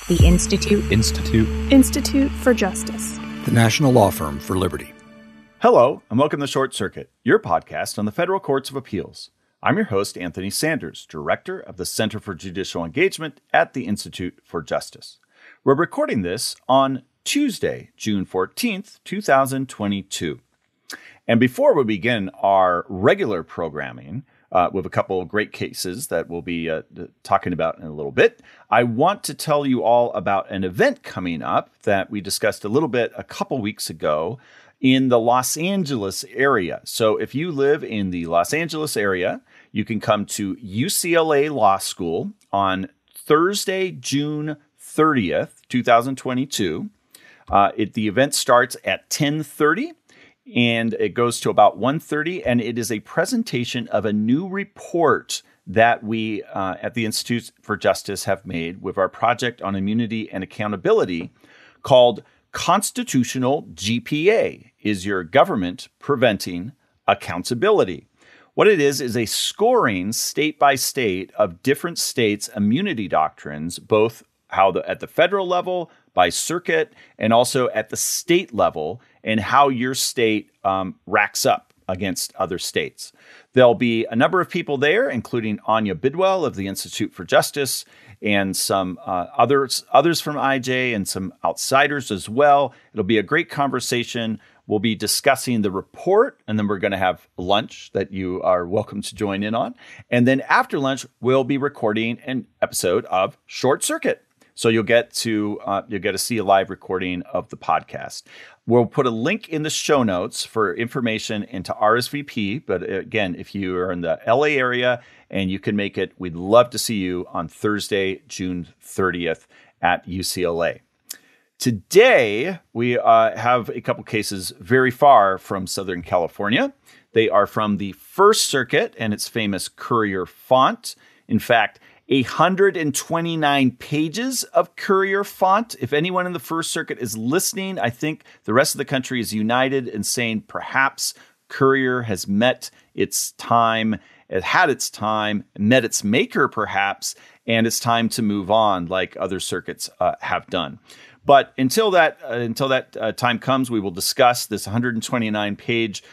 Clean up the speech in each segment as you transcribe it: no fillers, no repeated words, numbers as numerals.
The Institute for Justice. The National Law Firm for Liberty. Hello, and welcome to Short Circuit, your podcast on the Federal Courts of Appeals. I'm your host, Anthony Sanders, Director of the Center for Judicial Engagement at the Institute for Justice. We're recording this on Tuesday, June 14th, 2022. And before we begin our regular programming, with a couple of great cases that we'll be talking about in a little bit, I want to tell you all about an event coming up that we discussed a little bit a couple weeks ago in the Los Angeles area. So if you live in the Los Angeles area, you can come to UCLA Law School on Thursday, June 30th, 2022. The event starts at 10:30. And it goes to about 1:30, and it is a presentation of a new report that we at the Institute for Justice have made with our project on immunity and accountability called Constitutional GPA. Is your government preventing accountability? What it is a scoring state by state of different states' immunity doctrines, both at the federal level, by circuit, and also at the state level, and how your state racks up against other states. There'll be a number of people there, including Anya Bidwell of the Institute for Justice, and some others from IJ, and some outsiders as well. It'll be a great conversation. We'll be discussing the report, and then we're going to have lunch that you are welcome to join in on. And then after lunch, we'll be recording an episode of Short Circuit. So you'll get to see a live recording of the podcast. We'll put a link in the show notes for information into RSVP. But again, if you are in the LA area and you can make it, we'd love to see you on Thursday, June 30th at UCLA. Today, we have a couple cases very far from Southern California. They are from the First Circuit and its famous Courier font. In fact, 129 pages of Courier font. If anyone in the First Circuit is listening, I think the rest of the country is united in saying perhaps Courier has met its time, it had its time, met its maker perhaps, and it's time to move on like other circuits have done. But until that time comes, we will discuss this 129-page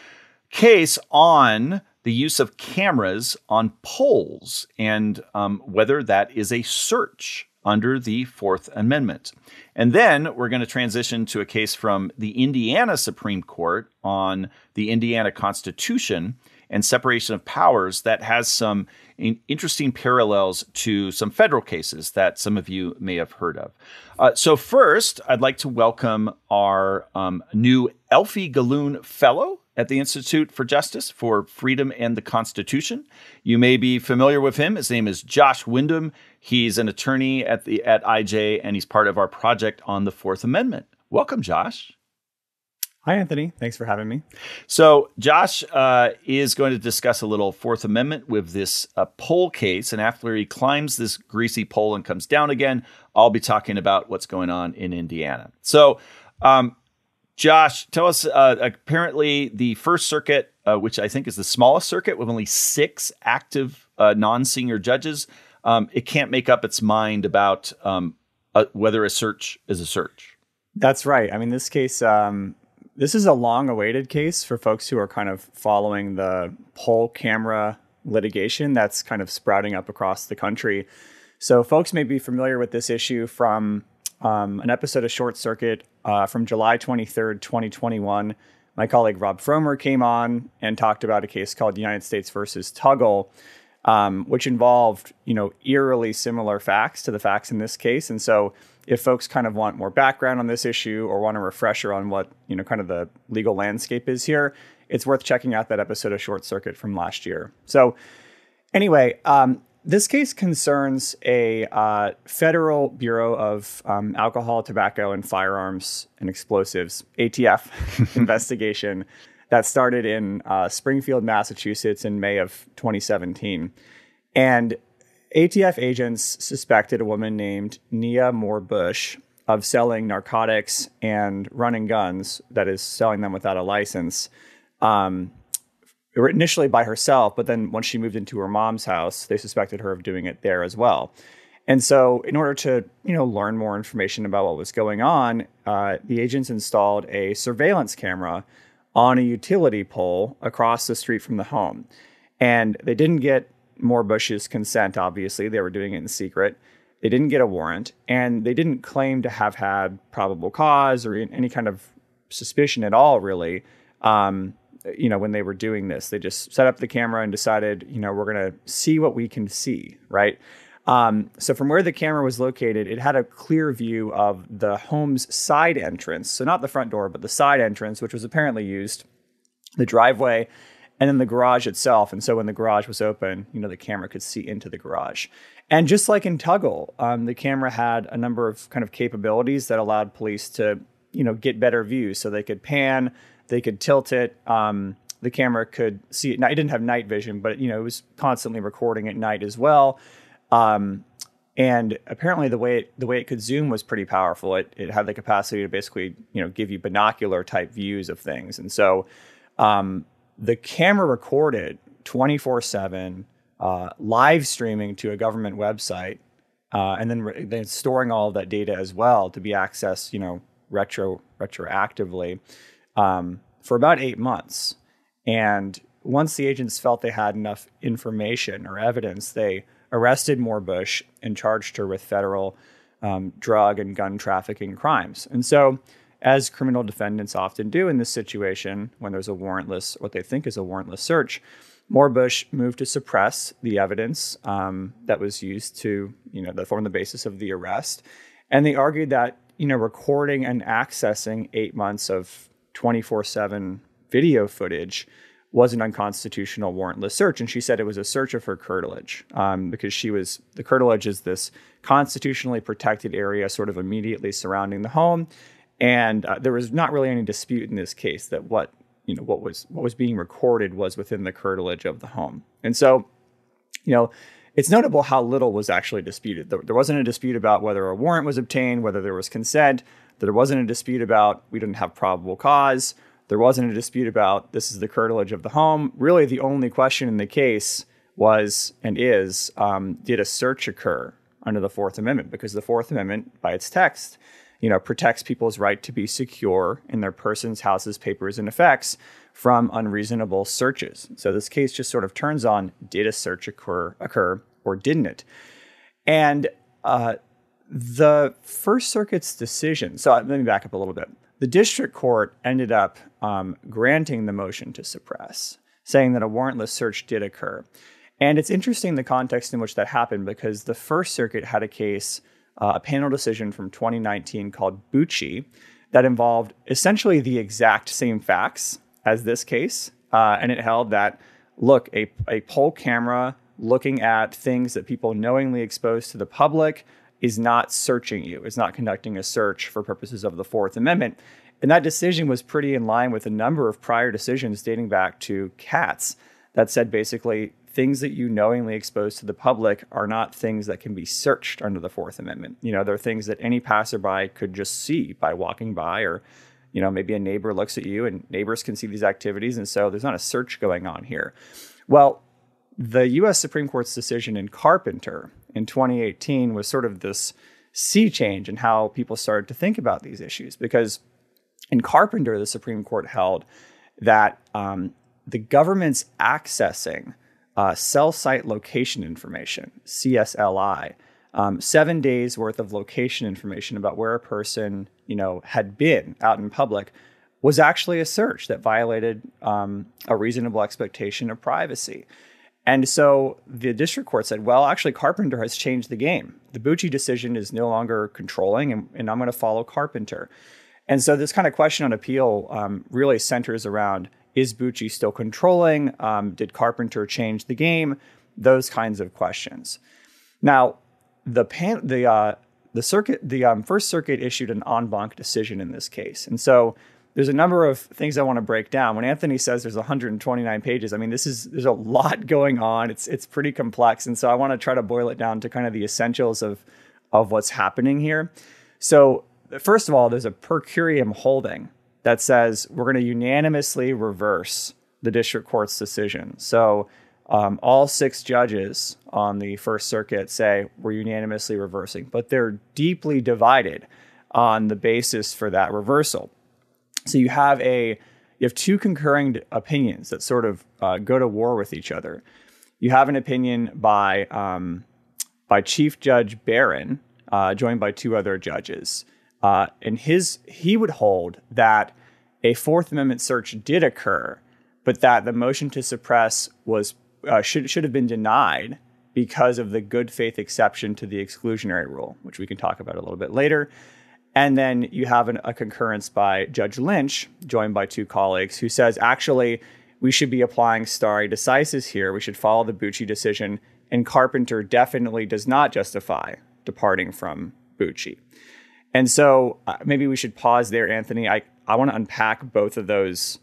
case on the use of cameras on polls and whether that is a search under the Fourth Amendment. And then we're going to transition to a case from the Indiana Supreme Court on the Indiana Constitution and separation of powers that has some interesting parallels to some federal cases that some of you may have heard of. So first, I'd like to welcome our new Elfie Galoon Fellow at the Institute for Justice for Freedom and the Constitution. You may be familiar with him. His name is Josh Windham. He's an attorney at IJ, and he's part of our project on the Fourth Amendment. Welcome, Josh. Hi, Anthony. Thanks for having me. So Josh is going to discuss a little Fourth Amendment with this poll case. And after he climbs this greasy pole and comes down again, I'll be talking about what's going on in Indiana. So, Josh, tell us, apparently the First Circuit, which I think is the smallest circuit with only 6 active non-senior judges, it can't make up its mind about whether a search is a search. That's right. I mean, this case, this is a long-awaited case for folks who are kind of following the poll camera litigation that's kind of sprouting up across the country. So folks may be familiar with this issue from an episode of Short Circuit from July 23rd, 2021. My colleague Rob Fromer came on and talked about a case called United States versus Tuggle, which involved, eerily similar facts to the facts in this case. And so if folks kind of want more background on this issue or want a refresher on what, kind of the legal landscape is here, it's worth checking out that episode of Short Circuit from last year. So anyway, this case concerns a Federal Bureau of Alcohol, Tobacco, and Firearms and Explosives, ATF, investigation that started in Springfield, Massachusetts in May of 2017. And ATF agents suspected a woman named Nia Moore Bush of selling narcotics and running guns, that is, selling them without a license, initially by herself, but then once she moved into her mom's house, they suspected her of doing it there as well. And so in order to, learn more information about what was going on, the agents installed a surveillance camera on a utility pole across the street from the home. And they didn't get Moorebush's consent, obviously. They were doing it in secret. They didn't get a warrant, and they didn't claim to have had probable cause or any kind of suspicion at all, really, when they were doing this. They just set up the camera and decided, we're going to see what we can see, right? So from where the camera was located, it had a clear view of the home's side entrance. So not the front door, but the side entrance, which was apparently used, the driveway, and then the garage itself. And so when the garage was open, the camera could see into the garage. And just like in Tuggle, the camera had a number of kind of capabilities that allowed police to, get better views. So they could pan, they could tilt it. The camera could see it. Now, it didn't have night vision, but, it was constantly recording at night as well. And apparently the way it could zoom was pretty powerful. It had the capacity to basically, give you binocular type views of things. And so, the camera recorded 24/7, live streaming to a government website, and then storing all of that data as well to be accessed, retroactively, for about 8 months. And once the agents felt they had enough information or evidence, they arrested Moorebush and charged her with federal drug and gun trafficking crimes. And so, as criminal defendants often do in this situation, when there's what they think is a warrantless search, Moorebush moved to suppress the evidence that was used to, that formed the basis of the arrest. And they argued that, recording and accessing 8 months of 24/7 video footage was an unconstitutional warrantless search. And she said it was a search of her curtilage, because the curtilage is this constitutionally protected area sort of immediately surrounding the home. And there was not really any dispute in this case that what was being recorded was within the curtilage of the home. And so, it's notable how little was actually disputed. There wasn't a dispute about whether a warrant was obtained, whether there was consent. There wasn't a dispute about we didn't have probable cause. There wasn't a dispute about this is the curtilage of the home. Really, the only question in the case was and is, did a search occur under the Fourth Amendment? Because the Fourth Amendment, by its text, protects people's right to be secure in their persons, houses, papers, and effects from unreasonable searches. So this case just sort of turns on, did a search occur or didn't it? And the First Circuit's decision, so let me back up a little bit. The district court ended up granting the motion to suppress, saying that a warrantless search did occur. And it's interesting the context in which that happened, because the First Circuit had a case, a panel decision from 2019 called Bucci, that involved essentially the exact same facts as this case. And it held that, look, a poll camera looking at things that people knowingly expose to the public is not searching you, is not conducting a search for purposes of the Fourth Amendment. And that decision was pretty in line with a number of prior decisions dating back to Katz that said basically things that you knowingly expose to the public are not things that can be searched under the Fourth Amendment. They're things that any passerby could just see by walking by, or, maybe a neighbor looks at you and neighbors can see these activities. And so there's not a search going on here. Well, the U.S. Supreme Court's decision in Carpenter in 2018 was sort of this sea change in how people started to think about these issues. Because in Carpenter, the Supreme Court held that the government's accessing cell site location information, CSLI, 7 days worth of location information about where a person, had been out in public, was actually a search that violated a reasonable expectation of privacy. And so the district court said, well, actually, Carpenter has changed the game. The Bucci decision is no longer controlling, and I'm going to follow Carpenter. And so this kind of question on appeal really centers around, is Bucci still controlling? Did Carpenter change the game? Those kinds of questions. Now, the First Circuit issued an en banc decision in this case. And so there's a number of things I want to break down. When Anthony says there's 129 pages, I mean, there's a lot going on. It's pretty complex. And so I want to try to boil it down to kind of the essentials of what's happening here. So first of all, there's a per curiam holding that says we're going to unanimously reverse the district court's decision. So All 6 judges on the First Circuit say we're unanimously reversing, but they're deeply divided on the basis for that reversal. So you have 2 concurring opinions that sort of go to war with each other. You have an opinion by Chief Judge Barron, joined by 2 other judges, and he would hold that a Fourth Amendment search did occur, but that the motion to suppress was should have been denied because of the good faith exception to the exclusionary rule, which we can talk about a little bit later. And then you have a concurrence by Judge Lynch, joined by 2 colleagues, who says, actually, we should be applying stare decisis here. We should follow the Bucci decision. And Carpenter definitely does not justify departing from Bucci. And so maybe we should pause there, Anthony. I want to unpack both those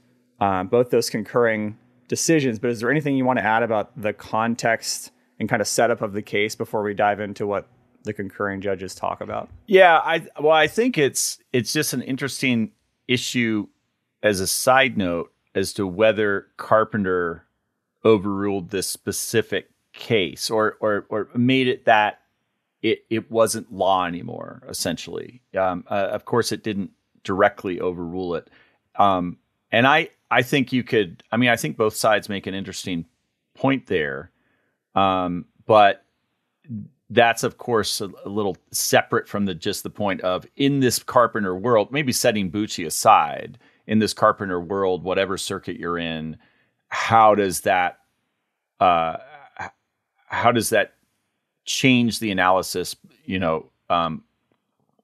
concurring decisions. But is there anything you want to add about the context and kind of setup of the case before we dive into what the concurring judges talk about? Yeah, I think it's just an interesting issue as a side note as to whether Carpenter overruled this specific case or made it that it wasn't law anymore, essentially. Of course, it didn't directly overrule it. And I think I think both sides make an interesting point there. But that's, of course, a little separate from the point of, in this Carpenter world, maybe setting Bucci aside, in this Carpenter world, whatever circuit you're in, how does that change the analysis?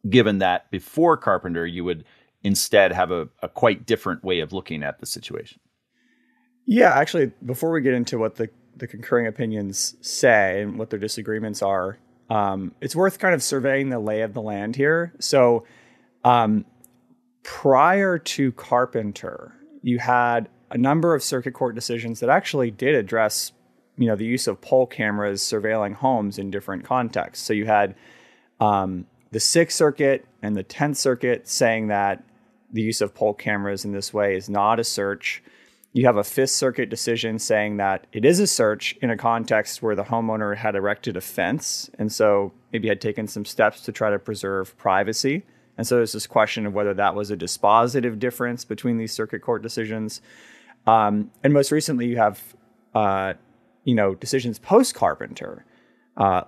Given that before Carpenter, you would instead have a quite different way of looking at the situation. Yeah, actually, before we get into what the concurring opinions say and what their disagreements are, it's worth kind of surveying the lay of the land here. So prior to Carpenter, you had a number of circuit court decisions that actually did address, the use of poll cameras surveilling homes in different contexts. So you had the Sixth Circuit and the 10th Circuit saying that the use of poll cameras in this way is not a search. You have a Fifth Circuit decision saying that it is a search in a context where the homeowner had erected a fence and so maybe had taken some steps to try to preserve privacy. And so there's this question of whether that was a dispositive difference between these circuit court decisions. And most recently, you have decisions post-Carpenter,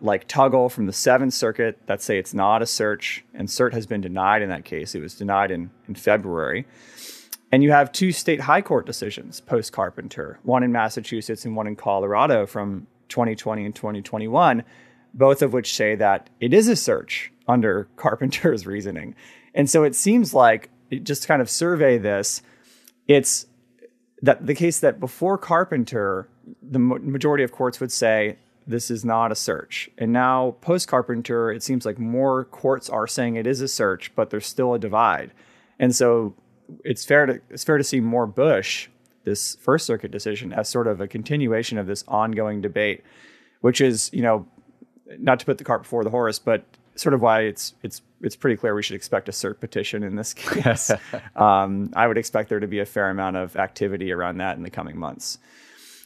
like Tuggle from the Seventh Circuit that say it's not a search, and cert has been denied in that case. It was denied in February. And you have 2 state high court decisions post-Carpenter, one in Massachusetts and one in Colorado from 2020 and 2021, both of which say that it is a search under Carpenter's reasoning. And so it seems like, just to kind of survey this, it's that the case that before Carpenter, the majority of courts would say this is not a search. And now post-Carpenter, it seems like more courts are saying it is a search, but there's still a divide. And so it's fair to see more Bush, this First Circuit decision, as sort of a continuation of this ongoing debate, which is, not to put the cart before the horse, but sort of why it's pretty clear we should expect a cert petition in this case. I would expect there to be a fair amount of activity around that in the coming months.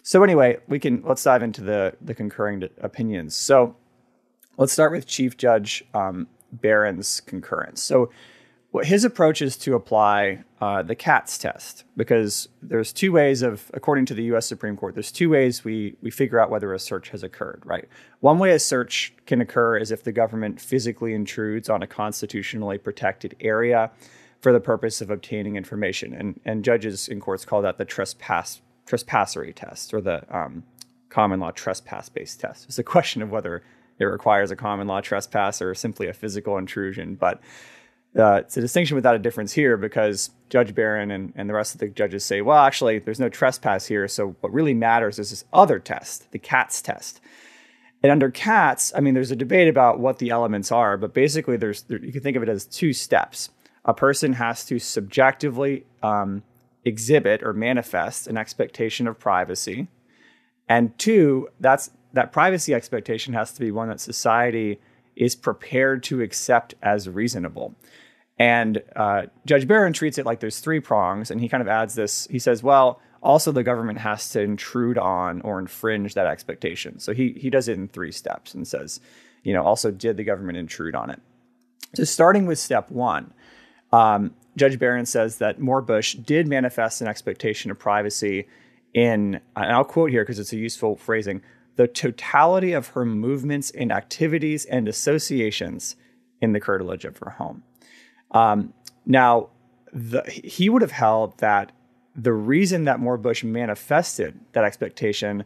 So anyway, let's dive into the concurring opinions. So let's start with Chief Judge Barron's concurrence. So his approach is to apply the Katz test, because there's 2 ways according to the U.S. Supreme Court, there's 2 ways we figure out whether a search has occurred, right? One way a search can occur is if the government physically intrudes on a constitutionally protected area for the purpose of obtaining information. And judges in courts call that the trespassery test, or the common law trespass-based test. It's a question of whether it requires a common law trespass or simply a physical intrusion, but it's a distinction without a difference here, because Judge Barron and the rest of the judges say, well, actually, there's no trespass here. So what really matters is this other test, the Katz test. And under Katz, there's a debate about what the elements are, but basically you can think of it as 2 steps. A person has to subjectively exhibit or manifest an expectation of privacy. And 2, that privacy expectation has to be one that society is prepared to accept as reasonable. And Judge Barron treats it like there's 3 prongs, and he kind of adds this. He says, well, also the government has to intrude on or infringe that expectation. So he does it in 3 steps and says, also did the government intrude on it? So starting with step 1, Judge Barron says that Moore-Bush did manifest an expectation of privacy in, and I'll quote here because it's a useful phrasing, the totality of her movements and activities and associations in the curtilage of her home. Now, he would have held that the reason that Moore-Bush manifested that expectation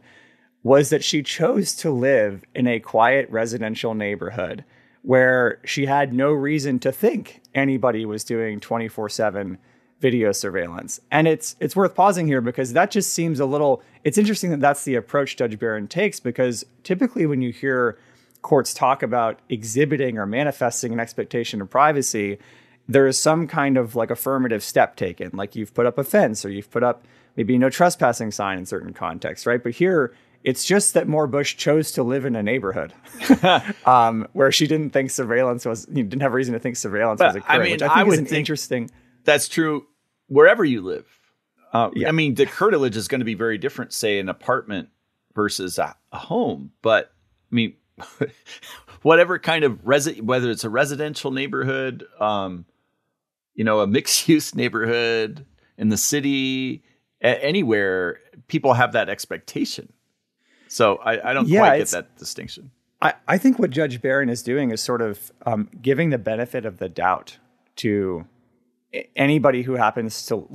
was that she chose to live in a quiet residential neighborhood where she had no reason to think anybody was doing 24/7 video surveillance. And it's worth pausing here because that just seems it's interesting that that's the approach Judge Barron takes, because typically when you hear courts talk about exhibiting or manifesting an expectation of privacy, there is some kind of like affirmative step taken, like you've put up a fence or you've put up maybe no trespassing sign in certain contexts, right? But here, it's just that Moore-Bush chose to live in a neighborhood where she didn't think surveillance didn't have reason to think surveillance was occurring, which I think is interesting. That's true wherever you live. I mean, the curtilage is going to be very different, say, an apartment versus a home. But I mean, whatever kind of whether it's a residential neighborhood, a mixed-use neighborhood in the city, anywhere, people have that expectation. So I don't quite get that distinction. I think what Judge Barron is doing is sort of giving the benefit of the doubt to anybody who happens to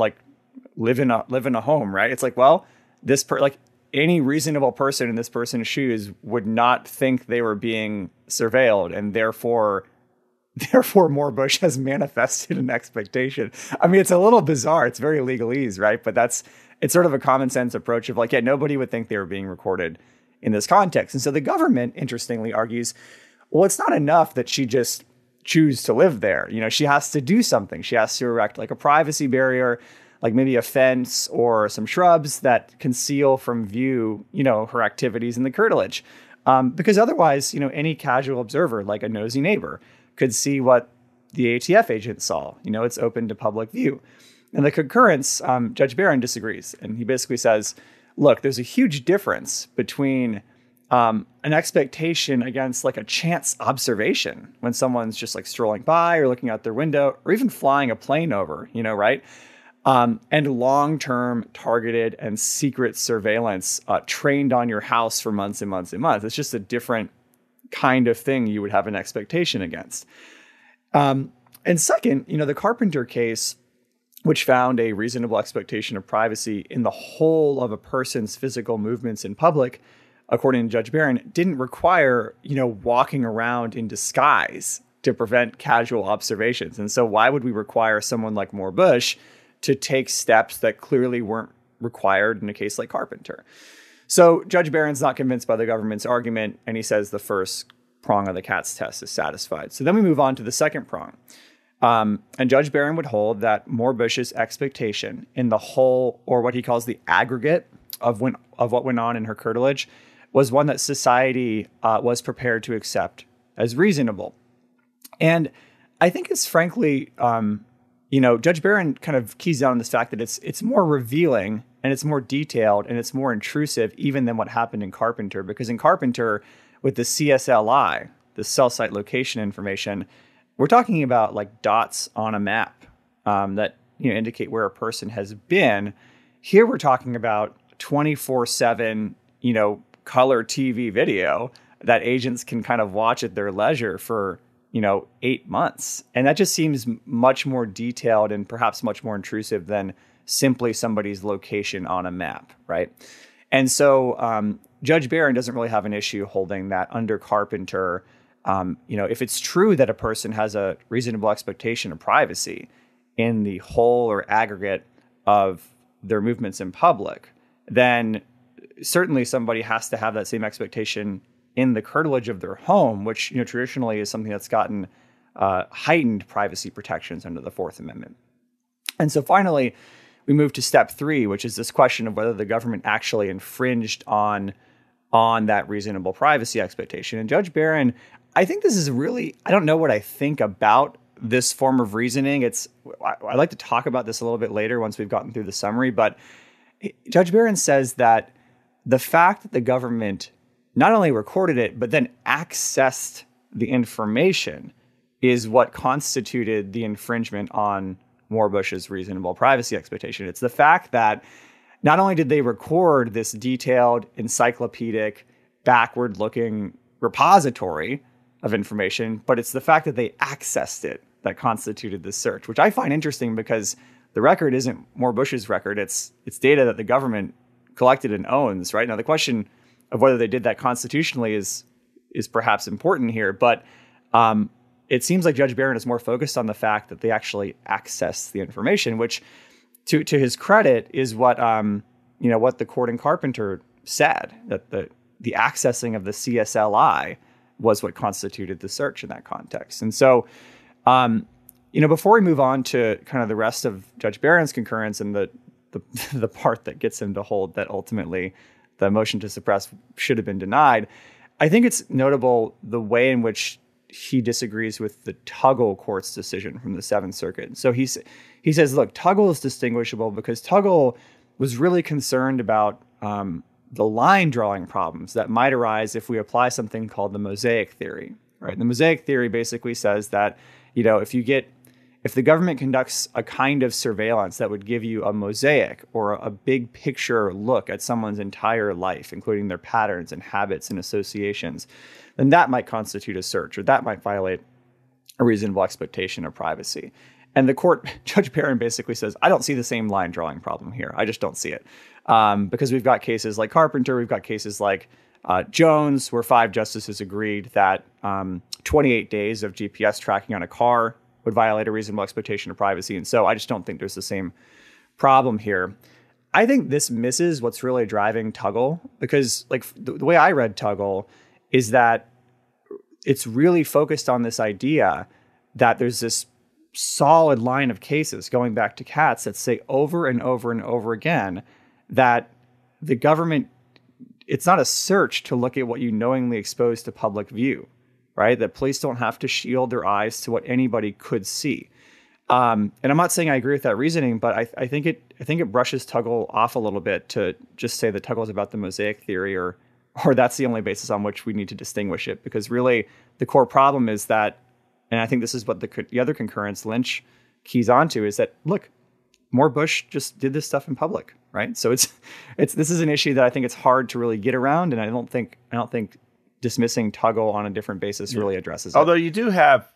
live in a home, right? It's like, well, any reasonable person in this person's shoes would not think they were being surveilled, and therefore Moore-Bush has manifested an expectation. I mean, it's a little bizarre. It's very legalese, right? But it's sort of a common sense approach of nobody would think they were being recorded in this context. And so the government, interestingly, argues, well, it's not enough that she just choose to live there. She has to do something. She has to erect a privacy barrier, like maybe a fence or some shrubs that conceal from view, her activities in the curtilage. Because otherwise, any casual observer, like a nosy neighbor, could see what the ATF agent saw. It's open to public view. And the concurrence, Judge Barron disagrees. And he basically says, look, there's a huge difference between an expectation against a chance observation when someone's just strolling by or looking out their window or even flying a plane over, right? And long-term targeted and secret surveillance trained on your house for months and months and months. It's just a different kind of thing you would have an expectation against. And second, the Carpenter case, which found a reasonable expectation of privacy in the whole of a person's physical movements in public, according to Judge Barron, didn't require, walking around in disguise to prevent casual observations. And so why would we require someone like Moore-Bush to take steps that clearly weren't required in a case like Carpenter? So Judge Barron's not convinced by the government's argument, and he says the first prong of the Katz test is satisfied. So then we move on to the second prong. And Judge Barron would hold that Moore-Bush's expectation in the whole, or what he calls the aggregate of what went on in her curtilage, was one that society was prepared to accept as reasonable. And I think it's frankly, Judge Barron kind of keys down on this fact that it's more revealing and it's more detailed and it's more intrusive even than what happened in Carpenter. Because in Carpenter, with the CSLI, the cell site location information, we're talking about dots on a map that indicate where a person has been. Here we're talking about 24/7, color TV video that agents can kind of watch at their leisure for 8 months. And that just seems much more detailed and perhaps much more intrusive than simply somebody's location on a map, right? And so Judge Barron doesn't really have an issue holding that under Carpenter, if it's true that a person has a reasonable expectation of privacy in the whole or aggregate of their movements in public, then certainly somebody has to have that same expectation in the curtilage of their home, which traditionally is something that's gotten heightened privacy protections under the Fourth Amendment. And so finally, we move to step 3, which is this question of whether the government actually infringed on that reasonable privacy expectation. And Judge Barron, I think this is really, I don't know what I think about this form of reasoning. I'd like to talk about this a little bit later once we've gotten through the summary, but Judge Barron says that the fact that the government not only recorded it, but then accessed the information is what constituted the infringement on Moorebush's reasonable privacy expectation. It's the fact that not only did they record this detailed, encyclopedic, backward-looking repository of information, but it's the fact that they accessed it that constituted the search, which I find interesting because the record isn't Moorebush's record. It's data that the government collected and owns, right? Now, the question of whether they did that constitutionally is perhaps important here, but it seems like Judge Barron is more focused on the fact that they actually accessed the information, which, to his credit, is what what the court in Carpenter said, that the accessing of the CSLI was what constituted the search in that context. And so, before we move on to kind of the rest of Judge Barron's concurrence and the part that gets him to hold that ultimately the motion to suppress should have been denied, I think it's notable the way in which he disagrees with the Tuggle court's decision from the Seventh Circuit. So he says, look, Tuggle is distinguishable because Tuggle was really concerned about the line drawing problems that might arise if we apply something called the mosaic theory, right? The mosaic theory basically says that, if the government conducts a kind of surveillance that would give you a mosaic or a big picture look at someone's entire life, including their patterns and habits and associations, then that might constitute a search, or that might violate a reasonable expectation of privacy. And the court, Judge Barron basically says, I don't see the same line drawing problem here. I just don't see it. Because we've got cases like Carpenter, we've got cases like Jones, where 5 justices agreed that 28 days of GPS tracking on a car would violate a reasonable expectation of privacy. And so I just don't think there's the same problem here. I think this misses what's really driving Tuggle, because the way I read Tuggle is that it's really focused on this idea that there's this solid line of cases going back to Katz that say over and over and over again that the government, it's not a search to look at what you knowingly expose to public view, right? That police don't have to shield their eyes to what anybody could see. And I'm not saying I agree with that reasoning, but I think it brushes Tuggle off a little bit to just say that Tuggle is about the mosaic theory, or that's the only basis on which we need to distinguish it. Because really, the core problem is that, and I think this is what the other concurrence Lynch keys onto, is that, look, Moorebush just did this stuff in public, right? So this is an issue that I think it's hard to really get around, and I don't think dismissing Tuggle on a different basis really addresses it. Although you do have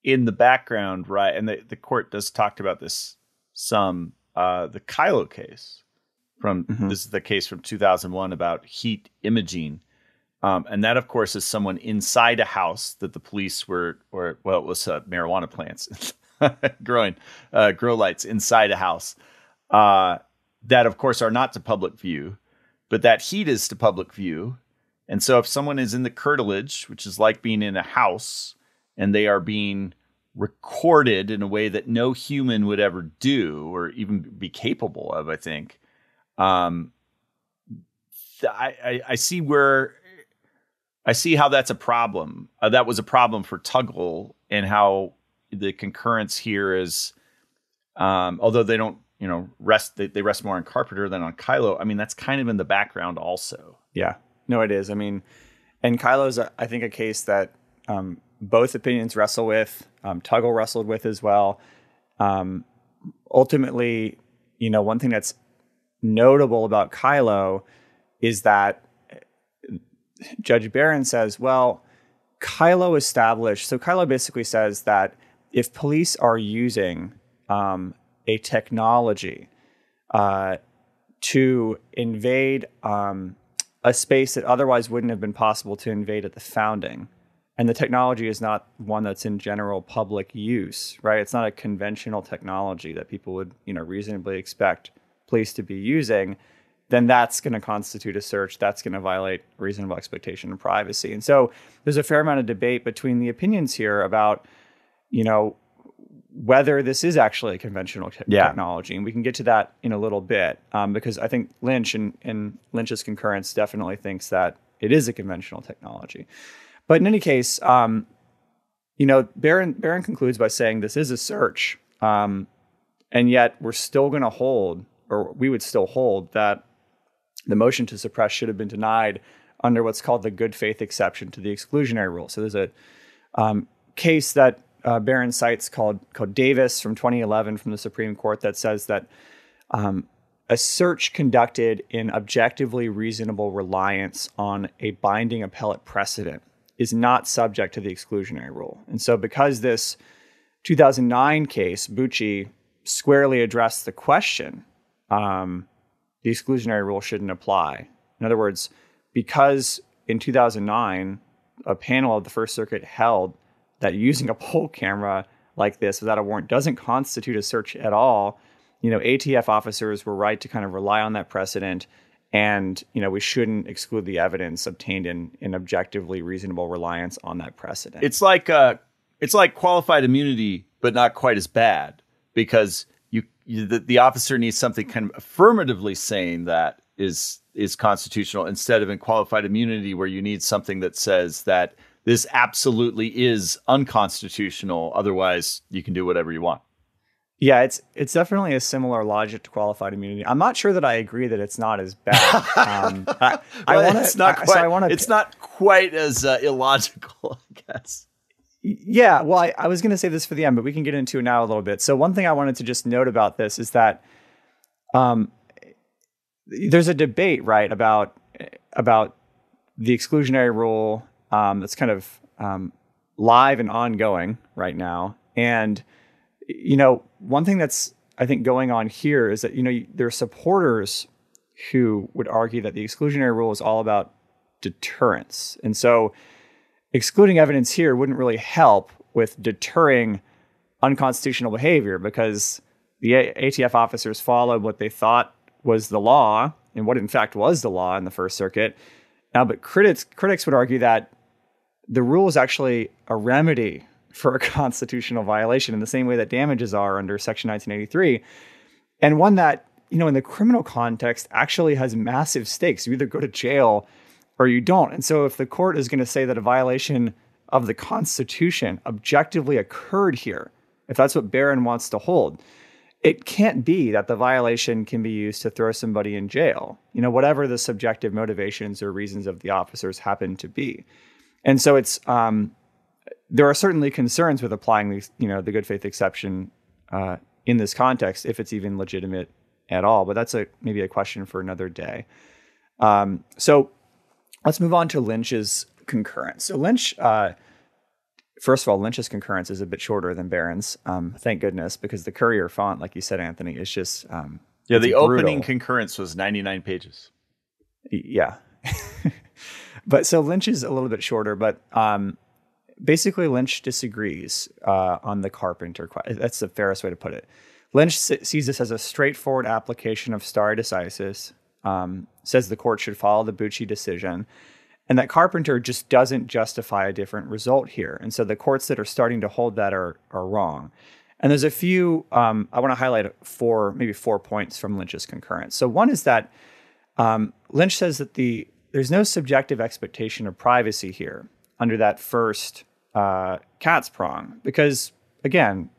in the background, right, and the court does talk about this some, the Kylo case from, this is the case from 2001 about heat imaging. And that, of course, is someone inside a house that the police it was marijuana plants growing, grow lights inside a house that, of course, are not to public view, but that heat is to public view. And so if someone is in the curtilage, which is like being in a house, and they are being recorded in a way that no human would ever do or even be capable of, I think, I see how that's a problem. That was a problem for Tuggle, and how the concurrence here is, although they don't, rest, they rest more on Carpenter than on Kylo. I mean, that's kind of in the background also. Yeah, no, it is. I mean, and Kylo's, I think, a case that both opinions wrestle with, Tuggle wrestled with as well. Ultimately, one thing that's notable about Kylo is that Judge Barron says, well, Kylo established, so Kylo basically says that if police are using a technology to invade a space that otherwise wouldn't have been possible to invade at the founding, and the technology is not one that's in general public use, right? It's not a conventional technology that people would, reasonably expect police to be using, then that's going to constitute a search. That's going to violate reasonable expectation of privacy. And so there's a fair amount of debate between the opinions here about, whether this is actually a conventional technology. And we can get to that in a little bit, because I think Lynch and Lynch's concurrence definitely thinks that it is a conventional technology. But in any case, Barron concludes by saying this is a search, and yet we're still going to hold or we would still hold, that the motion to suppress should have been denied under what's called the good faith exception to the exclusionary rule. So there's a case that Barron cites called Davis from 2011 from the Supreme Court that says that a search conducted in objectively reasonable reliance on a binding appellate precedent is not subject to the exclusionary rule. And so because this 2009 case, Bucci, squarely addressed the question, the exclusionary rule shouldn't apply. In other words, because in 2009, a panel of the First Circuit held that using a poll camera like this without a warrant doesn't constitute a search at all, ATF officers were right to kind of rely on that precedent, and we shouldn't exclude the evidence obtained in objectively reasonable reliance on that precedent. It's like qualified immunity, but not quite as bad, because the officer needs something kind of affirmatively saying that is constitutional, instead of in qualified immunity where you need something that says that this absolutely is unconstitutional. Otherwise, you can do whatever you want. Yeah, it's definitely a similar logic to qualified immunity. I'm not sure that I agree that it's not as bad. It's not quite as illogical, I guess. Yeah, well, I was going to say this for the end, but we can get into it now a little bit. So one thing I wanted to just note about this is that there's a debate, right, about the exclusionary rule that's kind of live and ongoing right now. And one thing that's, I think, going on here is that, there are supporters who would argue that the exclusionary rule is all about deterrence. And so excluding evidence here wouldn't really help with deterring unconstitutional behavior, because the ATF officers followed what they thought was the law and what in fact was the law in the First Circuit. Now, but critics would argue that the rule is actually a remedy for a constitutional violation in the same way that damages are under Section 1983. And one that, in the criminal context actually has massive stakes. You either go to jail or you don't. And so if the court is going to say that a violation of the Constitution objectively occurred here, if that's what Barron wants to hold, it can't be that the violation can be used to throw somebody in jail, whatever the subjective motivations or reasons of the officers happen to be. And so it's, there are certainly concerns with applying these, the good faith exception in this context, if it's even legitimate at all. But that's maybe a question for another day. So let's move on to Lynch's concurrence. So Lynch, first of all, Lynch's concurrence is a bit shorter than Barron's. Thank goodness, because the Courier font, like you said, Anthony, is just the brutal. opening concurrence was 99 pages. Yeah. But so Lynch is a little bit shorter, but basically Lynch disagrees on the Carpenter. That's the fairest way to put it. Lynch sees this as a straightforward application of stare decisis, says the court should follow the Bucci decision, and that Carpenter just doesn't justify a different result here. And so the courts that are starting to hold that are wrong. And there's a few, I want to highlight maybe four points from Lynch's concurrence. So one is that Lynch says that there's no subjective expectation of privacy here under that first cat's prong, because, again,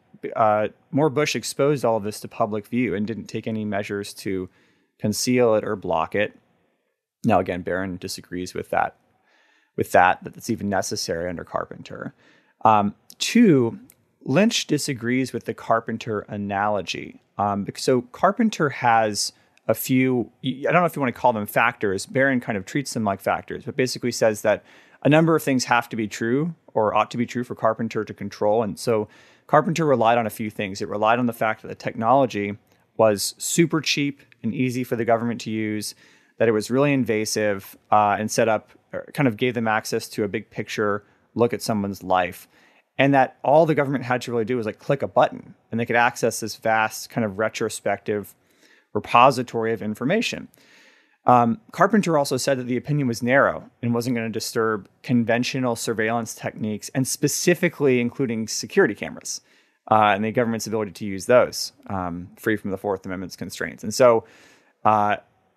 Moore Bush exposed all of this to public view and didn't take any measures to conceal it or block it. Now, again, Barron disagrees with that it's even necessary under Carpenter. Two, Lynch disagrees with the Carpenter analogy. So Carpenter has a few, I don't know if you want to call them factors. Barron kind of treats them like factors, but basically says that a number of things have to be true or ought to be true for Carpenter to control. And so Carpenter relied on a few things. It relied on the fact that the technology was super cheap and easy for the government to use, that it was really invasive and set up, kind of gave them access to a big picture look at someone's life. And that all the government had to really do was click a button and they could access this vast kind of retrospective repository of information. Carpenter also said that the opinion was narrow and wasn't going to disturb conventional surveillance techniques, and specifically including security cameras and the government's ability to use those, free from the Fourth Amendment's constraints. And so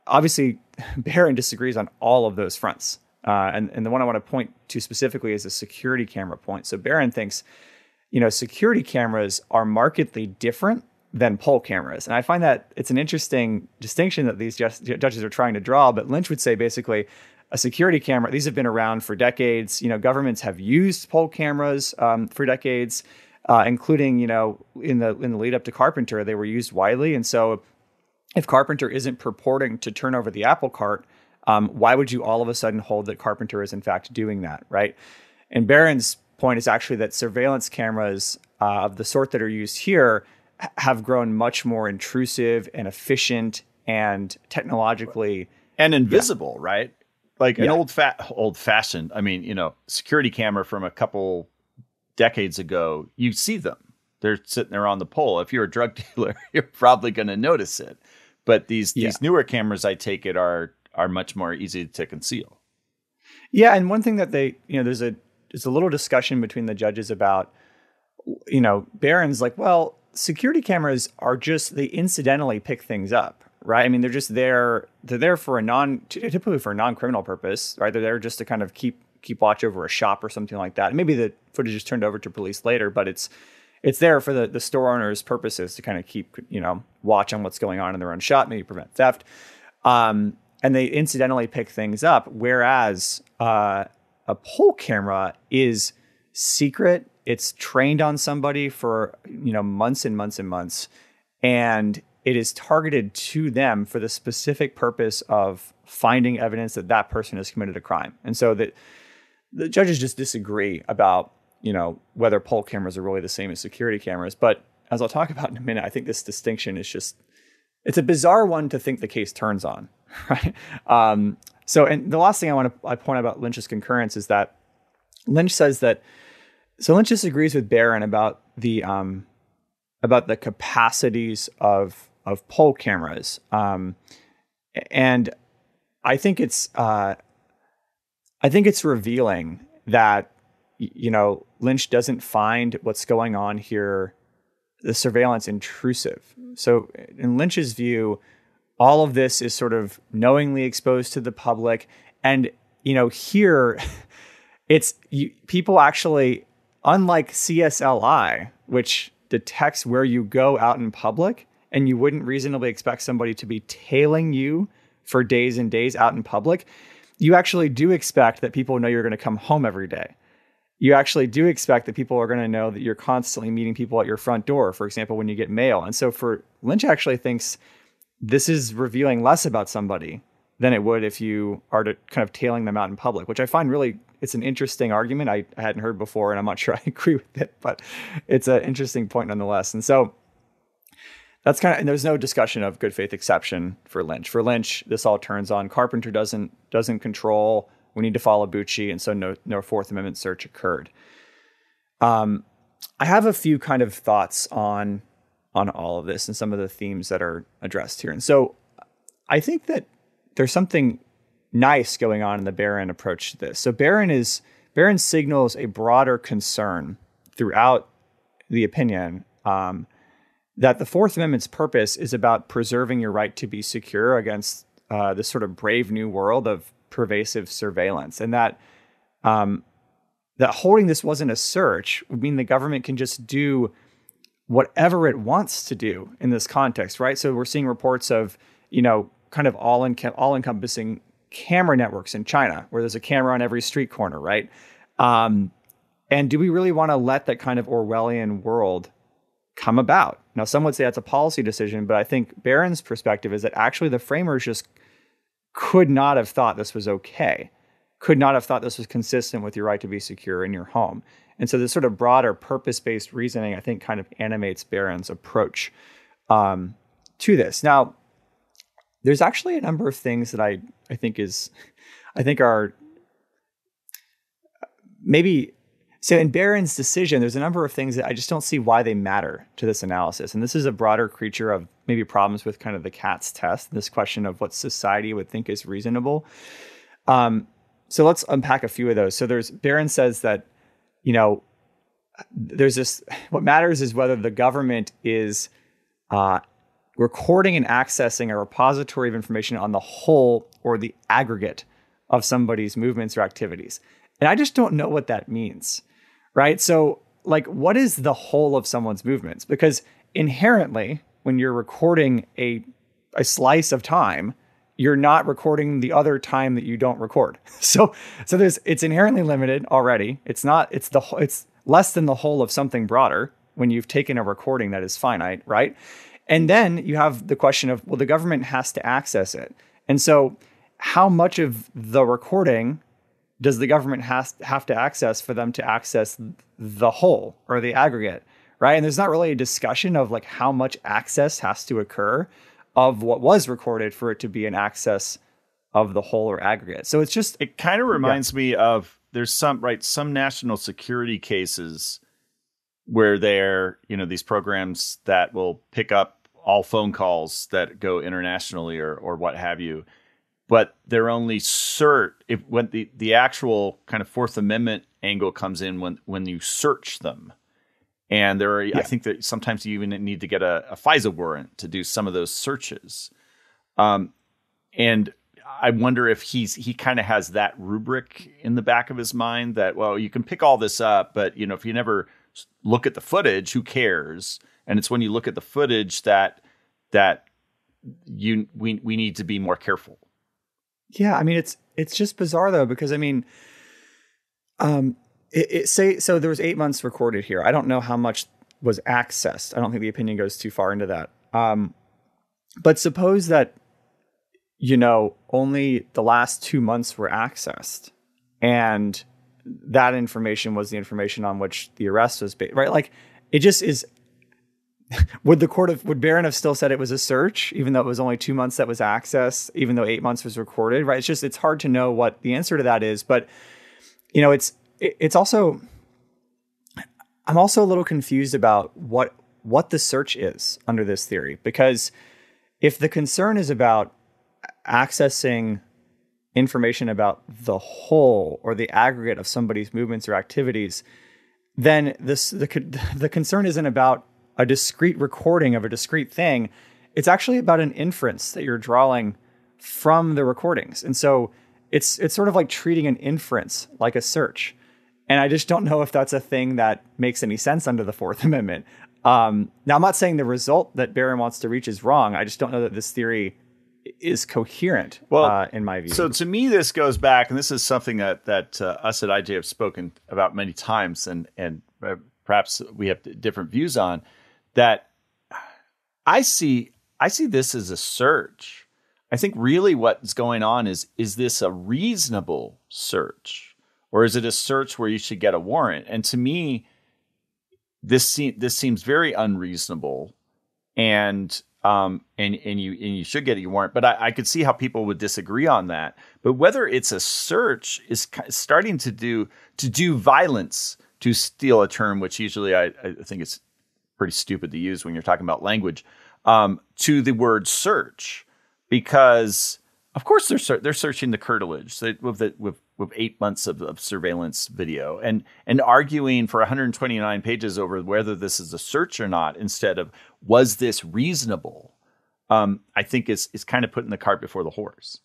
obviously Barron disagrees on all of those fronts. And the one I want to point to specifically is the security camera point. So Barron thinks, security cameras are markedly different than poll cameras. And I find that it's an interesting distinction that these judges are trying to draw. But Lynch would say basically a security camera, these have been around for decades. Governments have used poll cameras for decades, including, in the lead up to Carpenter, they were used widely. And so if Carpenter isn't purporting to turn over the apple cart, why would you all of a sudden hold that Carpenter is in fact doing that, right? And Barron's point is actually that surveillance cameras of the sort that are used here have grown much more intrusive and efficient and technologically and invisible, right? Like an old fashioned, security camera from a couple decades ago, you see them. They're sitting there on the pole. If you're a drug dealer, you're probably going to notice it. But these newer cameras, I take it, are much more easy to conceal. Yeah, and one thing that there's a little discussion between the judges about, Barron's like, well, security cameras are they incidentally pick things up, right? I mean, they're just there. They're there for typically for a non-criminal purpose, right? They're there just to kind of keep watch over a shop or something like that. And maybe the footage is turned over to police later, but it's there for the store owner's purposes to kind of keep, watch on what's going on in their own shop, maybe prevent theft. And they incidentally pick things up, whereas a poll camera is secret. It's trained on somebody for, months and months and months. And it is targeted to them for the specific purpose of finding evidence that that person has committed a crime. And so the judges just disagree about, whether poll cameras are really the same as security cameras. But as I'll talk about in a minute, I think this distinction is it's a bizarre one to think the case turns on, right? And the last thing I point out about Lynch's concurrence is that Lynch says that, so Lynch disagrees with Barron about the capacities of poll cameras. And I think it's revealing that, Lynch doesn't find what's going on here, the surveillance, intrusive. So in Lynch's view, all of this is sort of knowingly exposed to the public. And, here people actually, unlike CSLI, which detects where you go out in public, and you wouldn't reasonably expect somebody to be tailing you for days and days out in public, you actually do expect that people know you're going to come home every day. You actually do expect that people are going to know that you're constantly meeting people at your front door, for example, when you get mail. And so Lynch actually thinks this is revealing less about somebody than it would if you are kind of tailing them out in public, which I find it's an interesting argument I hadn't heard before, and I'm not sure I agree with it, but it's an interesting point nonetheless. And so that's and there's no discussion of good faith exception for Lynch. For Lynch, this all turns on Carpenter doesn't control. We need to follow Bucci, and so no Fourth Amendment search occurred. I have a few kind of thoughts on all of this and some of the themes that are addressed here. And so I think that there's something nice going on in the Barron approach to this. So Barron signals a broader concern throughout the opinion that the Fourth Amendment's purpose is about preserving your right to be secure against this sort of brave new world of pervasive surveillance, and that holding this wasn't a search would mean the government can just do whatever it wants to do in this context, right? So we're seeing reports of, kind of all-encompassing camera networks in China, where there's a camera on every street corner, right? And do we really want to let that kind of Orwellian world come about? Now, some would say that's a policy decision, but I think Barron's perspective is that actually the framers just could not have thought this was okay, could not have thought this was consistent with your right to be secure in your home. And so this sort of broader purpose-based reasoning, I think, kind of animates Barron's approach to this. Now, there's actually a number of things that I think are maybe, so in Barron's decision, there's a number of things that I just don't see why they matter to this analysis. And this is a broader creature of maybe problems with kind of the cat's test, this question of what society would think is reasonable. So let's unpack a few of those. So Barron says that, there's this, what matters is whether the government is recording and accessing a repository of information on the whole or the aggregate of somebody's movements or activities. And I just don't know what that means, right? So like, what is the whole of someone's movements? Because inherently, when you're recording a slice of time, you're not recording the other time that you don't record. So it's inherently limited already. It's less than the whole of something broader when you've taken a recording that is finite, right? And then you have the question of, well, the government has to access it. And so how much of the recording does the government have to access for them to access the whole or the aggregate, right? And there's not really a discussion of like how much access has to occur of what was recorded for it to be an access of the whole or aggregate. So it kind of reminds me of, there's some national security cases where these programs that will pick up all phone calls that go internationally or what have you, but they're only when the actual kind of Fourth Amendment angle comes in when you search them. And I think that sometimes you even need to get a FISA warrant to do some of those searches. And I wonder if he kind of has that rubric in the back of his mind that, well, you can pick all this up, but if you never look at the footage, who cares? And it's when you look at the footage that we need to be more careful. Yeah, I mean, it's just bizarre though, because I mean, so there was 8 months recorded here. I don't know how much was accessed. I don't think the opinion goes too far into that. But suppose that, only the last 2 months were accessed, and that information was the information on which the arrest was based, right? Like, it just is. Would Barron have still said it was a search, even though it was only 2 months that was accessed, even though 8 months was recorded, right? It's hard to know what the answer to that is, but it's also, I'm also a little confused about what the search is under this theory, because if the concern is about accessing information about the whole or the aggregate of somebody's movements or activities, then the concern isn't about a discrete recording of a discrete thing. It's actually about an inference that you're drawing from the recordings. And so it's sort of like treating an inference like a search. And I just don't know if that's a thing that makes any sense under the Fourth Amendment. Now, I'm not saying the result that Barron wants to reach is wrong. I just don't know that this theory is coherent, in my view. So to me, this goes back, and this is something that us at IJ have spoken about many times, and perhaps we have different views on, that I see this as a search. I think really what's going on is this a reasonable search, or is it a search where you should get a warrant? And to me, this seems very unreasonable, and you should get a warrant. But I could see how people would disagree on that. But whether it's a search is starting to do violence, to steal a term which usually I think it's pretty stupid to use when you're talking about language, to the word search, because of course they're searching the curtilage with 8 months of surveillance video and arguing for 129 pages over whether this is a search or not, instead of was this reasonable. I think is kind of putting the cart before the horse.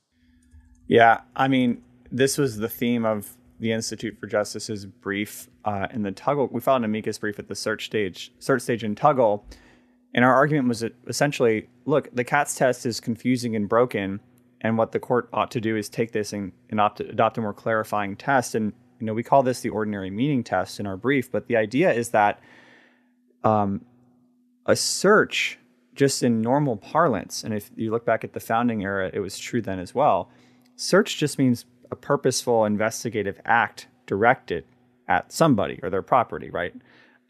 Yeah, I mean, this was the theme of the Institute for Justice's brief in the Tuggle. We filed an amicus brief at the search stage in Tuggle, and our argument was that essentially, look, the CATS test is confusing and broken, and what the court ought to do is take this and adopt a more clarifying test. And we call this the ordinary meaning test in our brief, but the idea is that a search, just in normal parlance, and if you look back at the founding era, it was true then as well, search just means a purposeful investigative act directed at somebody or their property, right?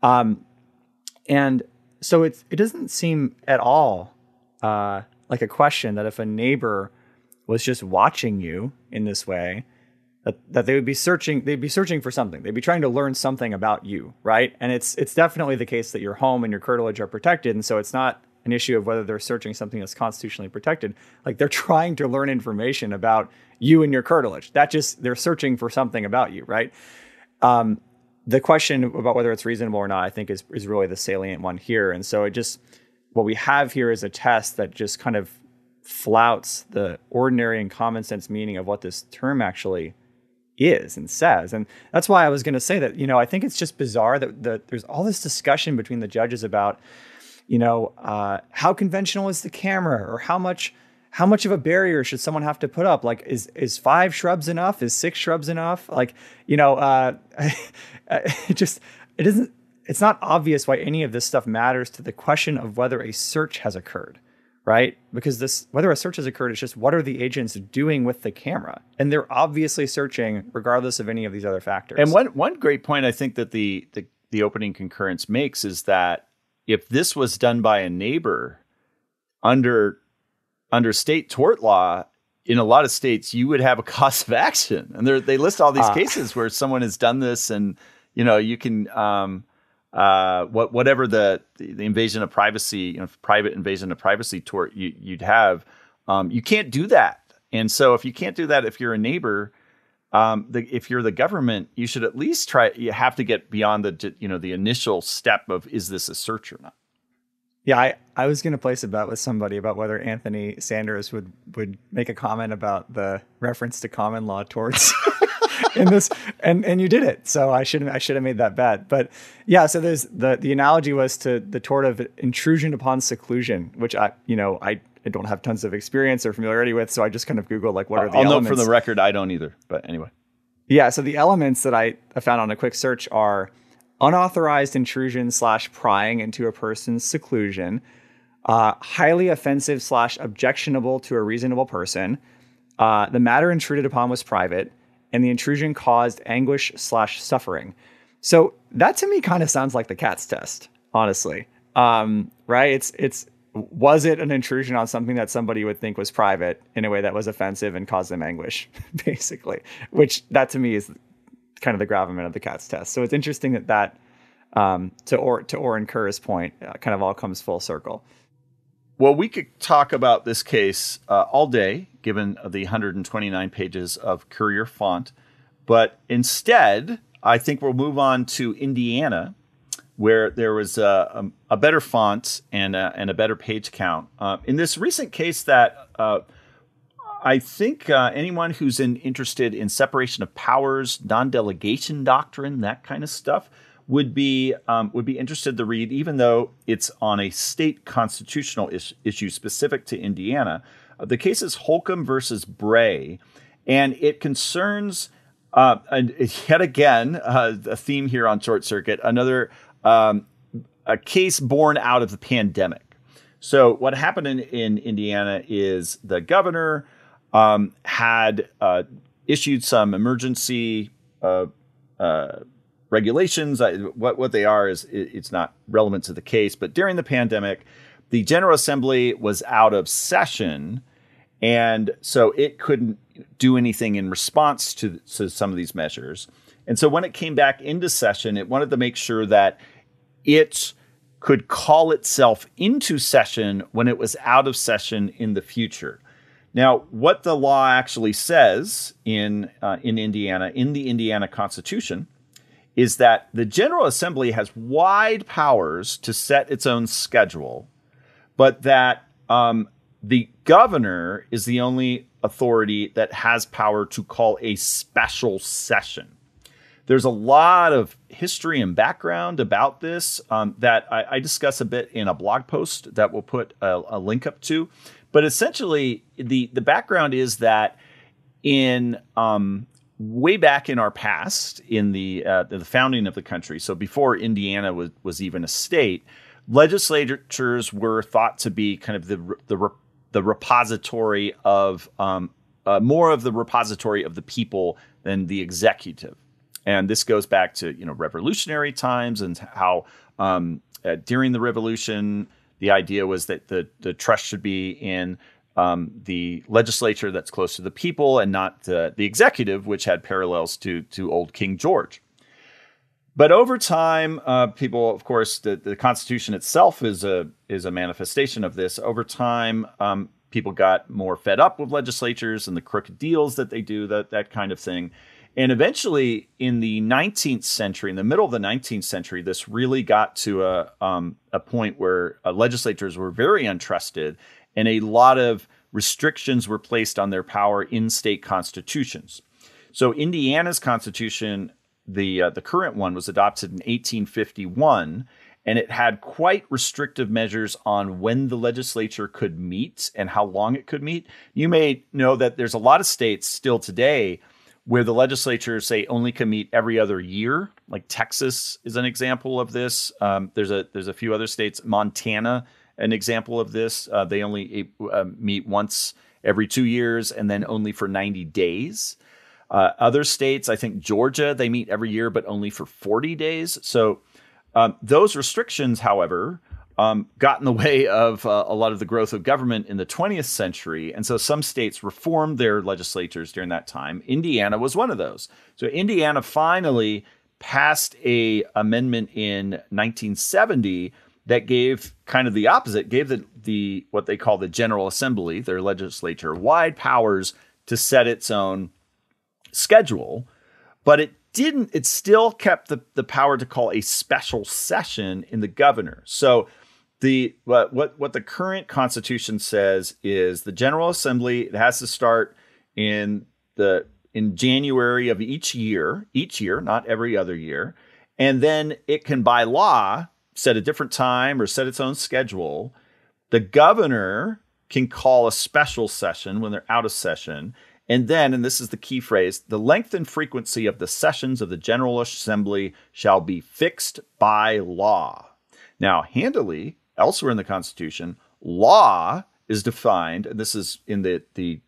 And so it doesn't seem at all like a question that if a neighbor was just watching you in this way, that they'd be searching for something. They'd be trying to learn something about you, right? And it's definitely the case that your home and your curtilage are protected, and so it's not an issue of whether they're searching something that's constitutionally protected. Like, they're trying to learn information about you and your curtilage. They're searching for something about you, right? The question about whether it's reasonable or not, I think, is really the salient one here. And so what we have here is a test that just kind of flouts the ordinary and common sense meaning of what this term actually is and says. And that's why I was going to say that, I think it's just bizarre that there's all this discussion between the judges about, how conventional is the camera, or how much of a barrier should someone have to put up? Like, is 5 shrubs enough? Is 6 shrubs enough? Like, it's not obvious why any of this stuff matters to the question of whether a search has occurred, right? Because whether a search has occurred is just, what are the agents doing with the camera? And they're obviously searching regardless of any of these other factors. And one great point I think that the opening concurrence makes is that if this was done by a neighbor under state tort law, in a lot of states, you would have a cause of action. And they list all these cases where someone has done this, and you can whatever the invasion of privacy, private invasion of privacy tort you'd have, you can't do that. And so if you can't do that, if you're a neighbor, if you're the government, you should at least try. You have to get beyond the initial step of, is this a search or not? Yeah, I was going to place a bet with somebody about whether Anthony Sanders would make a comment about the reference to common law torts in this, and you did it. So I should have made that bet. But yeah, so there's the analogy was to the tort of intrusion upon seclusion, which I don't have tons of experience or familiarity with. So I just kind of Googled what are the elements. I'll note for the record, I don't either. But anyway. Yeah, so the elements that I found on a quick search are unauthorized intrusion / prying into a person's seclusion, highly offensive / objectionable to a reasonable person, the matter intruded upon was private, and the intrusion caused anguish / suffering. So that to me kind of sounds like the cat's test, honestly. Right? Was it an intrusion on something that somebody would think was private in a way that was offensive and caused them anguish, basically, which that to me is kind of the gravamen of the cat's test. So it's interesting that to Oren Kerr's point, kind of all comes full circle. Well, we could talk about this case all day, given the 129 pages of Courier font. But instead, I think we'll move on to Indiana, where there was a better font and a better page count. In this recent case that I think anyone who's interested in separation of powers, non-delegation doctrine, that kind of stuff, would be interested to read, even though it's on a state constitutional issue specific to Indiana. The case is Holcomb versus Bray, and it concerns yet again a theme here on Short Circuit, another a case born out of the pandemic. So what happened in Indiana is the governor had issued some emergency regulations. What they are is it's not relevant to the case, but during the pandemic, the General Assembly was out of session, and so it couldn't do anything in response to some of these measures. And so when it came back into session, it wanted to make sure that it could call itself into session when it was out of session in the future. Now, what the law actually says in Indiana, in the Indiana Constitution, is that the General Assembly has wide powers to set its own schedule, but that the governor is the only authority that has power to call a special session. There's a lot of history and background about this that I discuss a bit in a blog post that we'll put a link up to. But essentially, the background is that in way back in our past, in the founding of the country, so before Indiana was even a state, legislatures were thought to be kind of the repository of more of the repository of the people than the executive. And this goes back to revolutionary times and how during the revolution, the idea was that the trust should be in the legislature that's close to the people and not the executive, which had parallels to old King George. But over time, people, of course, the Constitution itself is a manifestation of this. Over time, people got more fed up with legislatures and the crooked deals that they do, that kind of thing. And eventually, in the 19th century, in the middle of the 19th century, this really got to a point where legislatures were very untrusted, and a lot of restrictions were placed on their power in state constitutions. So Indiana's constitution, the current one, was adopted in 1851, and it had quite restrictive measures on when the legislature could meet and how long it could meet. You may know that there's a lot of states still today where the legislature, say, only can meet every other year. Like Texas is an example of this. There's a few other states. Montana, an example of this. They only meet once every 2 years and then only for 90 days. Other states, I think Georgia, they meet every year, but only for 40 days. So those restrictions, however, got in the way of a lot of the growth of government in the 20th century. And so some states reformed their legislatures during that time. Indiana was one of those. So Indiana finally passed a amendment in 1970 that gave kind of the opposite, gave the what they call the General Assembly, their legislature, wide powers to set its own schedule, but it still kept the power to call a special session in the governor. So what the current Constitution says is the General Assembly, it has to start in January of each year, not every other year, and then it can by law set a different time or set its own schedule. The governor can call a special session when they're out of session. And then, and this is the key phrase, the length and frequency of the sessions of the General Assembly shall be fixed by law. Now, handily, elsewhere in the Constitution, law is defined, and this is in the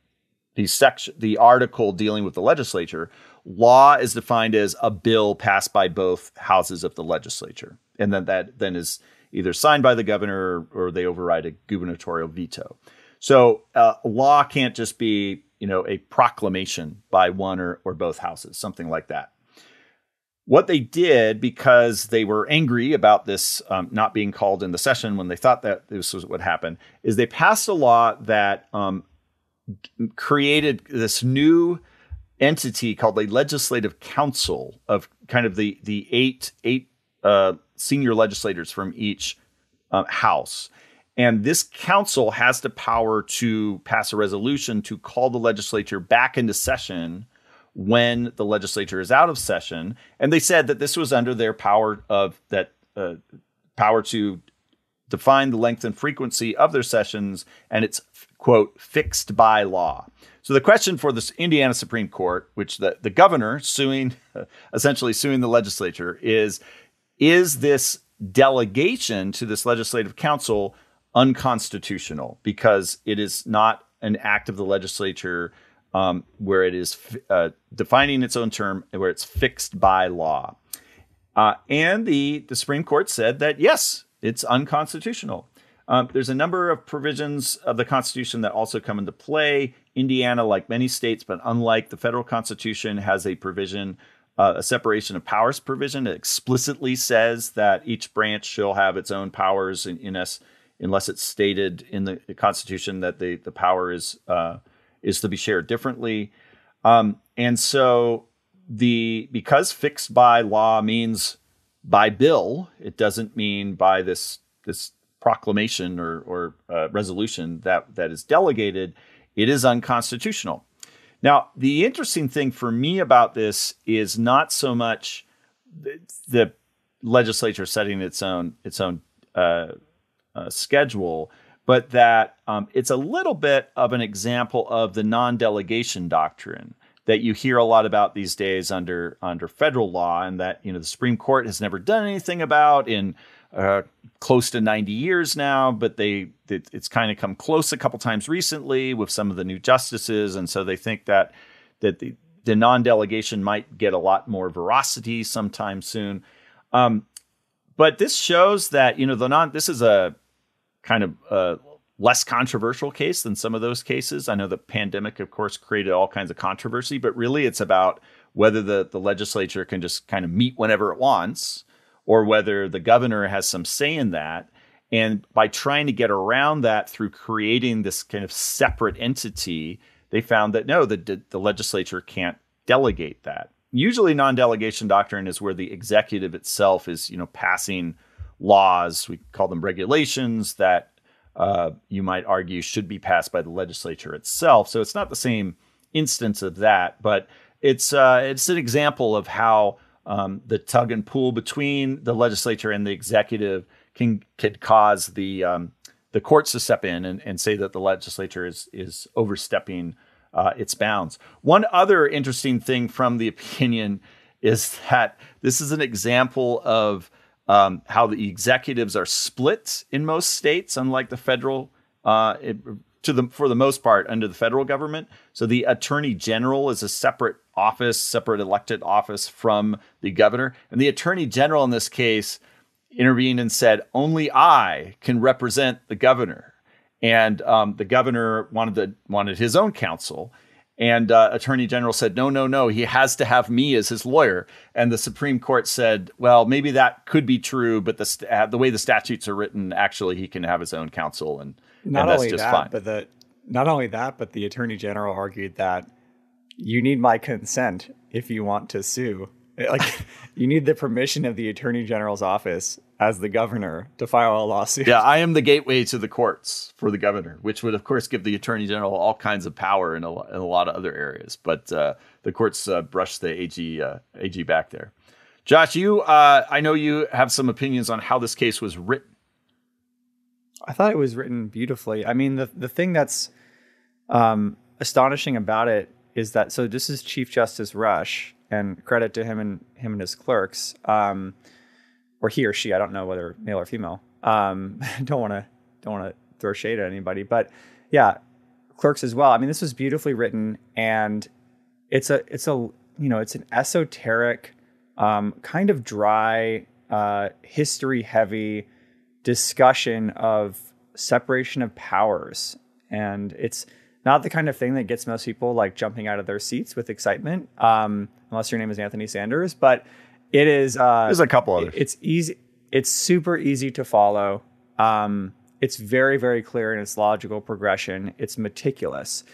section, the article dealing with the legislature. Law is defined as a bill passed by both houses of the legislature, and that then is either signed by the governor or they override a gubernatorial veto. So law can't just be a proclamation by one or both houses, something like that. What they did, because they were angry about this not being called in the session when they thought that this was what would happen, is they passed a law that created this new entity called a legislative council of kind of the eight senior legislators from each house. And this council has the power to pass a resolution to call the legislature back into session when the legislature is out of session. And they said that this was under their power power to define the length and frequency of their sessions, and it's, quote, fixed by law. So the question for the Indiana Supreme Court, which the governor essentially suing the legislature, is this delegation to this legislative council unconstitutional because it is not an act of the legislature where it is defining its own term, where it's fixed by law. And the Supreme Court said that, yes, it's unconstitutional. There's a number of provisions of the Constitution that also come into play. Indiana, like many states, but unlike the federal Constitution, has a provision, a separation of powers provision that explicitly says that each branch shall have its own powers unless it's stated in the Constitution that the power is to be shared differently. And so because fixed by law means by bill, it doesn't mean by this proclamation or resolution that is delegated, it is unconstitutional. Now, the interesting thing for me about this is not so much the legislature setting its own schedule, but that it's a little bit of an example of the non-delegation doctrine that you hear a lot about these days under federal law, and that the Supreme Court has never done anything about in close to 90 years now, but it's kind of come close a couple times recently with some of the new justices, and so they think that the non-delegation might get a lot more veracity sometime soon. But this shows that this is a kind of less controversial case than some of those cases. I know the pandemic, of course, created all kinds of controversy, but really it's about whether the legislature can just kind of meet whenever it wants, or whether the governor has some say in that. And by trying to get around that through creating this kind of separate entity, they found that no, the legislature can't delegate that. Usually non-delegation doctrine is where the executive itself is, passing laws, we call them regulations, that you might argue should be passed by the legislature itself. So it's not the same instance of that, but it's an example of how the tug and pull between the legislature and the executive can cause the courts to step in and say that the legislature is overstepping its bounds. One other interesting thing from the opinion is that this is an example of how the executives are split in most states, unlike the federal, for the most part, under the federal government. So the attorney general is a separate office, separate elected office from the governor. And the attorney general in this case intervened and said, only I can represent the governor. And the governor wanted his own counsel. And attorney general said, no, he has to have me as his lawyer. And the Supreme Court said, well, maybe that could be true, but the way the statutes are written, actually, he can have his own counsel, and that's just fine. Not only that, but the attorney general argued that you need my consent if you want to sue. Like, you need the permission of the attorney general's office as the governor to file a lawsuit. Yeah, I am the gateway to the courts for the governor, which would, of course, give the attorney general all kinds of power in a lot of other areas. But the courts brushed the AG back there. Josh, I know you have some opinions on how this case was written. I thought it was written beautifully. I mean, the thing that's astonishing about it is that, so this is Chief Justice Rush, and credit to him and his clerks, or he or she, I don't know whether male or female. Don't want to throw shade at anybody, but yeah, clerks as well. I mean, this was beautifully written, and it's an esoteric, kind of dry, history heavy discussion of separation of powers, and it's not the kind of thing that gets most people like jumping out of their seats with excitement, unless your name is Anthony Sanders. But it is. There's a couple others. It's easy. It's super easy to follow. It's very, very clear in its logical progression. It's meticulous,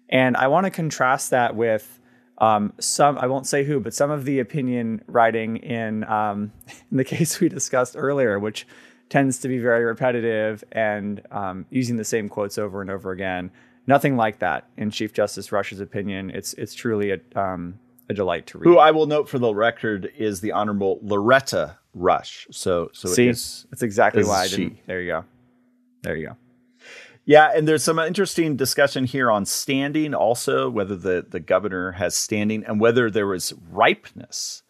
and I want to contrast that with some. I won't say who, but some of the opinion writing in the case we discussed earlier, which tends to be very repetitive and using the same quotes over and over again. Nothing like that in Chief Justice Rush's opinion. It's truly a delight to read. Who I will note for the record is the Honorable Loretta Rush. So see, that's exactly why I didn't. There you go. Yeah, and there's some interesting discussion here on standing also, whether the governor has standing and whether there was ripeness.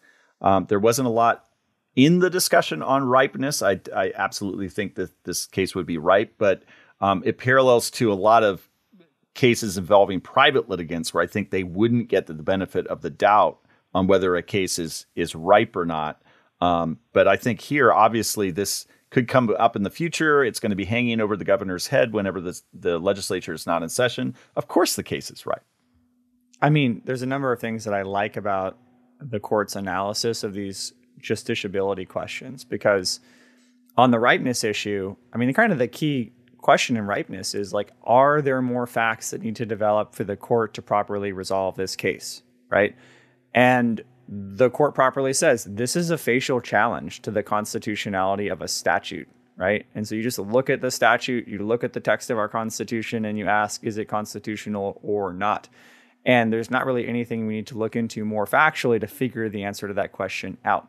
There wasn't a lot in the discussion on ripeness. I absolutely think that this case would be ripe, but it parallels to a lot of cases involving private litigants where I think they wouldn't get the benefit of the doubt on whether a case is ripe or not. But I think here, obviously, this could come up in the future. It's going to be hanging over the governor's head whenever the legislature is not in session. Of course, the case is ripe. I mean, there's a number of things that I like about the court's analysis of these justiciability questions, because on the ripeness issue, I mean, the key question in ripeness is like, are there more facts that need to develop for the court to properly resolve this case, right? And the court properly says this is a facial challenge to the constitutionality of a statute, right? And so you just look at the statute, you look at the text of our Constitution, and you ask, is it constitutional or not? And there's not really anything we need to look into more factually to figure the answer to that question out.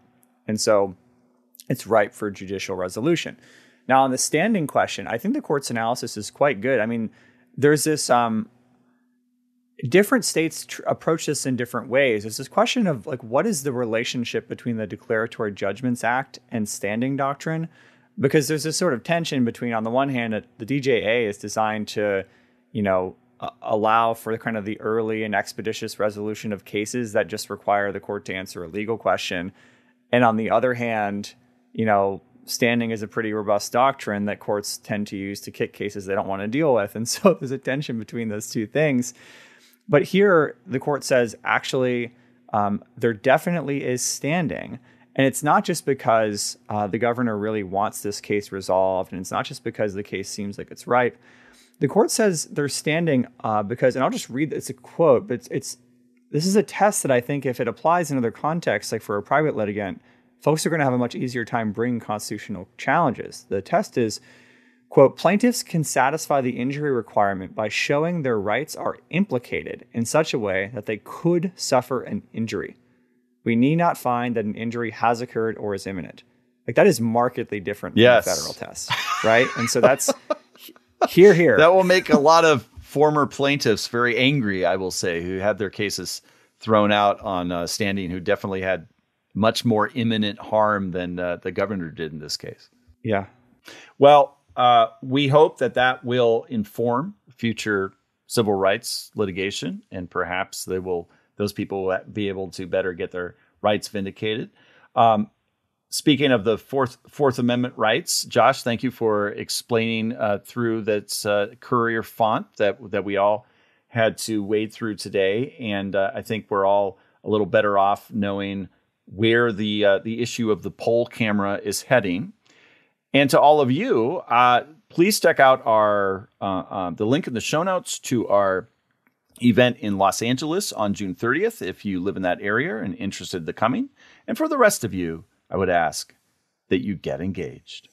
And so it's ripe for judicial resolution. Now, on the standing question, I think the court's analysis is quite good. I mean, there's this different states approach this in different ways. There's this question of like, what is the relationship between the Declaratory Judgments Act and standing doctrine? Because there's this sort of tension between, on the one hand, the DJA is designed to, allow for kind of the early and expeditious resolution of cases that just require the court to answer a legal question. And on the other hand, standing is a pretty robust doctrine that courts tend to use to kick cases they don't want to deal with. And so there's a tension between those two things. But here the court says, actually, there definitely is standing. And it's not just because the governor really wants this case resolved, and it's not just because the case seems like it's ripe. The court says they're standing because, and I'll just read, it's a quote, but this is a test that I think if it applies in other contexts, like for a private litigant, folks are going to have a much easier time bringing constitutional challenges. The test is, Quote, plaintiffs can satisfy the injury requirement by showing their rights are implicated in such a way that they could suffer an injury. We need not find that an injury has occurred or is imminent. Like, that is markedly different from the federal test, right? And so that's here. That will make a lot of former plaintiffs very angry, I will say, who had their cases thrown out on standing, who definitely had much more imminent harm than the governor did in this case. Yeah. Well, we hope that will inform future civil rights litigation, and perhaps those people will be able to better get their rights vindicated. Speaking of the Fourth Amendment rights, Josh, thank you for explaining through that Courier font that we all had to wade through today, and I think we're all a little better off knowing where the issue of the poll camera is heading. And to all of you, please check out the link in the show notes to our event in Los Angeles on June 30th, if you live in that area and interested in the coming. And for the rest of you, I would ask that you get engaged.